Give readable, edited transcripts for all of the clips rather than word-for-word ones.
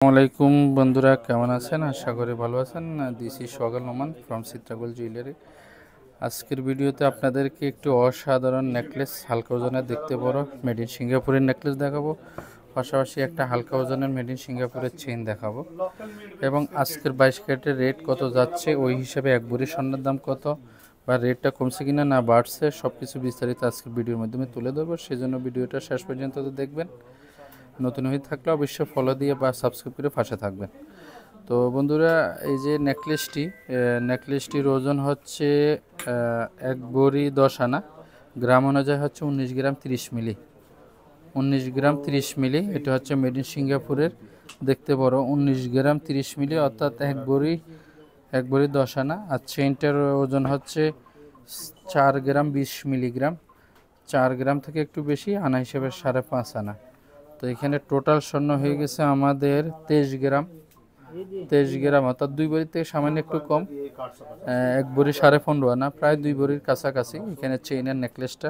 আসসালামাইকুম বন্ধুরা, কেমন আছেন? আশা করি ভালো আছেন। This is Sohag Noman from চিত্রাগোল জুয়েলারি। আজকের ভিডিওতে আপনাদেরকে একটি অসাধারণ নেকলেস, হালকা ওজনের দেখতে পারো মেড ইন সিঙ্গাপুরের নেকলেস দেখাবো। পাশাপাশি একটা হালকা ওজনের মেড ইন সিঙ্গাপুরের চেইন দেখাবো এবং আজকের 22 ক্যারেটের রেট কত যাচ্ছে, ওই হিসাবে এক ভরি স্বর্ণের দাম কত বা রেটটা কমছে কিনা না বাড়ছে, সব কিছু বিস্তারিত আজকের ভিডিওর মাধ্যমে তুলে ধরবো। সেজন্য ভিডিওটা শেষ পর্যন্ত দেখবেন। নতুন হয়ে থাকলে অবশ্যই ফলো দিয়ে বা সাবস্ক্রাইব করে পাশে থাকবেন। তো বন্ধুরা, এই যে নেকলেসটির ওজন হচ্ছে 1 ভরি 10 আনা, গ্রাম অনুযায়ী হচ্ছে 19 গ্রাম 30 মিলি। 19 গ্রাম 30 মিলি, এটা হচ্ছে মেড ইন সিঙ্গাপুরের দেখতে বড় 19 গ্রাম 30 মিলি, অর্থাৎ 1 ভরি 10 আনা। আর চেইনটার ওজন হচ্ছে 4 গ্রাম 20 মিলিগ্রাম, 4 গ্রাম থেকে একটু বেশি, আনা হিসেবে 5.5 আনা। তো এখানে টোটাল স্বর্ণ হয়ে গেছে আমাদের 23 গ্রাম, অর্থাৎ 2 ভরি থেকে সামান্য একটু কম, 1 ভরি 15.5 আনা, প্রায় 2 ভরির কাছাকাছি এখানে চেইনের নেকলেসটা।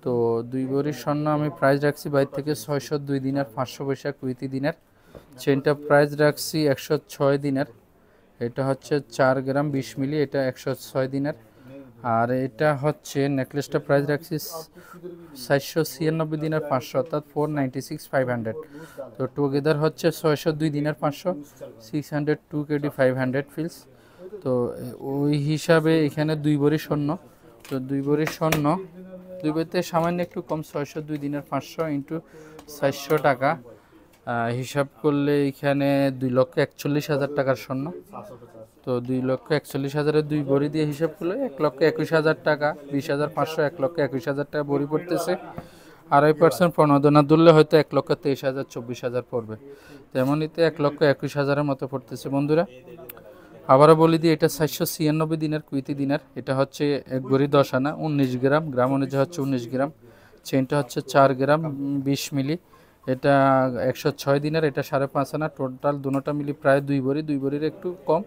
তো 2 ভরির স্বর্ণ আমি প্রাইস রাখছি বাইরে থেকে 602 দিনার 500 পয়সা কুইতি দিনার। চেইনটা প্রাইস রাখছি 106 দিনার। এটা হচ্ছে 4 গ্রাম 20 মিলি, এটা 106 দিনার। আর এটা হচ্ছে নেকলেসটা প্রাইস রাখছি 496 দিনার 500, অর্থাৎ 496,500। তো টুগেদার হচ্ছে 602 দিনার 500, 602 কেডি 500 ফিলস। তো ওই হিসাবে এখানে 2 ভরি স্বর্ণ। তো 2 ভরি স্বর্ণ, 2 ভরিতে সামান্য একটু কম, 602 দিনার 500 ইন্টু 400 টাকা হিসাব করলে এখানে 2,41,000 টাকার স্বর্ণ। তো 2,41,000-এর 2 ভরি দিয়ে হিসাব করলে 1,21,000 টাকা, 20,500, 1,21,000 টাকা ভরি পড়তেছে। 2.5% প্রণোদনা ধরলে হয়তো 1,23,000, 24,000 পড়বে। তেমনিতে 1,21,000-এর মতো পড়তেছে বন্ধুরা। আবারও বলি দিই, এটা 496 দিনের কুইতি দিনার। এটা হচ্ছে 1 ভরি 10 আনা, 19 গ্রাম, গ্রাম অনুযায়ী হচ্ছে 19 গ্রাম। চেইনটা হচ্ছে 4 গ্রাম 20 মিলি, এটা 106 দিনের, এটা 5.5 আনা। টোটাল দুটোটা মিলি প্রায় 2 ভরি, 2 ভরির একটু কম,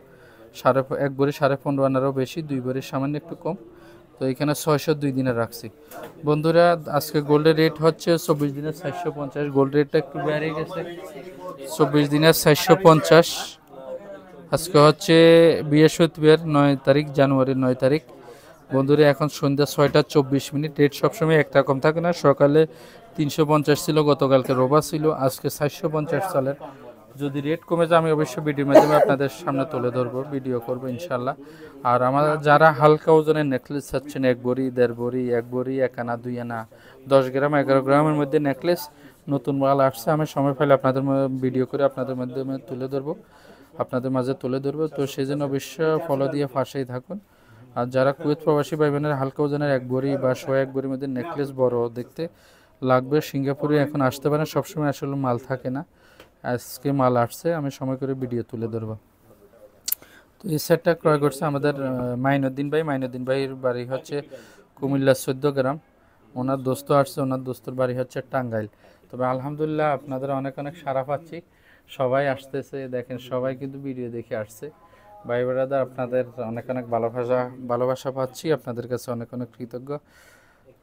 1 ভরি 15.5 আনারও বেশি, 2 ভরির সামান্য একটু কম। তো এখানে 602 দিনের রাখছি বন্ধুরা। আজকে গোল্ডের রেট হচ্ছে 24 দিনের 450, গোল্ড রেটটা একটু বেড়ে গেছে। 24 দিনের 450। আজকে হচ্ছে বৃহস্পতিবার 9 তারিখ, জানুয়ারির 9 তারিখ বন্ধুরা। এখন সন্ধ্যা 6টা 24 মিনিট। রেট সবসময় একরকম থাকে না, সকালে 350 ছিল, গতকালকে রোববার ছিল, আজকে 450 চলে। যদি রেট কমে যায় আমি অবশ্যই ভিডিওর মাধ্যমে আপনাদের সামনে তুলে ধরবো, ভিডিও করবো ইনশাল্লাহ। আর আমার যারা হালকা ওজনের নেকলেস চাচ্ছেন, 1 ভরি 1.5 ভরি, 1 ভরি 1 আনা 2 আনা, 10 গ্রাম 11 গ্রামের মধ্যে নেকলেস নতুন মাল আসছে, আমি সময় পাইলে আপনাদের ভিডিও করে আপনাদের মাধ্যমে আপনাদের মাঝে তুলে ধরবো। তো সেই জন্য অবশ্যই ফলো দিয়ে পাশেই থাকুন। আর যারা কুয়েত প্রবাসী ভাই বোনের হালকা ওজনের 1 ভরি বা 1 ভরির মধ্যে নেকলেস বড় দেখতে লাগবে, সিঙ্গাপুরে এখন আসতে পারেন। সবসময় আসলে মাল থাকে না, আজকে মাল আসছে, আমি সময় করে ভিডিও তুলে ধরবো। তো এই সেটটা ক্রয় করছে আমাদের মাইনুদ্দিন ভাইয়ের বাড়ি হচ্ছে কুমিল্লা 14 গ্রাম। ওনার দোস্ত আসছে, ওনার দোস্তর বাড়ি হচ্ছে টাঙ্গাইল। তবে আলহামদুলিল্লাহ আপনাদের অনেক সাড়া পাচ্ছি, সবাই আসতেছে, দেখেন সবাই কিন্তু ভিডিও দেখে আসছে। ভাই ব্রাদার, আপনাদের অনেক ভালোবাসা পাচ্ছি, আপনাদের কাছে অনেক কৃতজ্ঞ।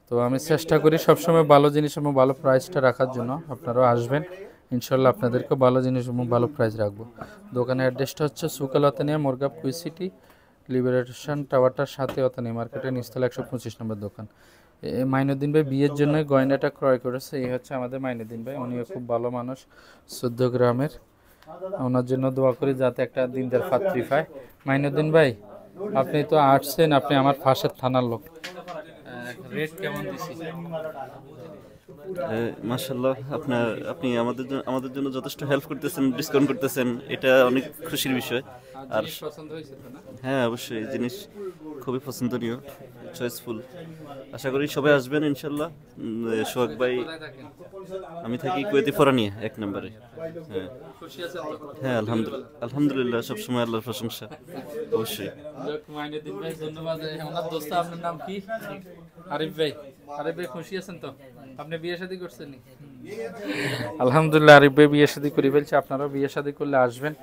তো আমি চেষ্টা করি সবসময় ভালো জিনিস এবং ভালো প্রাইসটা রাখার জন্য। আপনারাও আসবেন ইনশাল্লাহ, আপনাদেরকে ভালো জিনিস এবং ভালো প্রাইস রাখবো। দোকানের অ্যাড্রেসটা হচ্ছে সুকাল অতানিয়া, মোরগাপ, কুই সিটি, লিবারেশন টাওয়ারটার সাথে অতানি মার্কেটের নিচতলা 125 নম্বর দোকান। মাইনুদ্দিন ভাই বিয়ের জন্য গয়নাটা ক্রয় করেছে। এই হচ্ছে আমাদের মাইনুদ্দিন ভাই, উনিও খুব ভালো মানুষ, 14 গ্রামের। ওনার জন্য দোয়া করি যাতে একটা দিনদার পাত্রী পায়। মাইনুদ্দিন ভাই, আপনি তো আসছেন, আপনি আমার পাশের থানার লোক, রেট কেমন দিছি? মাশাআল্লাহ, আপনি আমাদের জন্য যথেষ্ট হেল্প করতেছেন, ডিসকাউন্ট করতেছেন, এটা অনেক খুশির বিষয়। আর পছন্দ হয়েছে তো না? হ্যাঁ, অবশ্যই জিনিস খুবই পছন্দনীয়, চয়েসফুল। আশা করি সবাই আসবেন ইনশাল্লাহ। সোহাগ ভাই, আমি থাকি কুয়েতি ফরানিয়া 1 নম্বরে। হ্যাঁ খুশি আছেন তো? হ্যাঁ, আলহামদুলিল্লাহ, সবসময় আল্লাহর প্রশংসা। অবশ্যই। মাইনুদ্দিন ভাই ধন্যবাদ। ওনার দোস্ত, আপনার নাম কি? আরিফ ভাই। আরিফ ভাই খুশি আছেন তো? আপনি বিয়ে শাদী করছেন? আলহামদুলিল্লাহ, আরিফ ভাই বিয়ে শাদী করে ফেলছে। আপনারাও বিয়ে শাদী করলে আসবেন,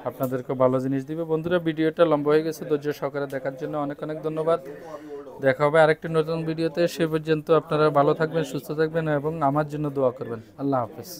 আপনাদেরকে ভালো জিনিস দিবে। বন্ধুরা, ভিডিওটা লম্বা হয়ে গেছে, ধৈর্য সহকারে দেখার জন্য অনেক ধন্যবাদ। দেখা হবে আরেকটি নতুন ভিডিওতে। সে পর্যন্ত আপনারা ভালো থাকবেন, সুস্থ থাকবেন এবং আমার জন্য দোয়া করবেন। আল্লাহ হাফেজ।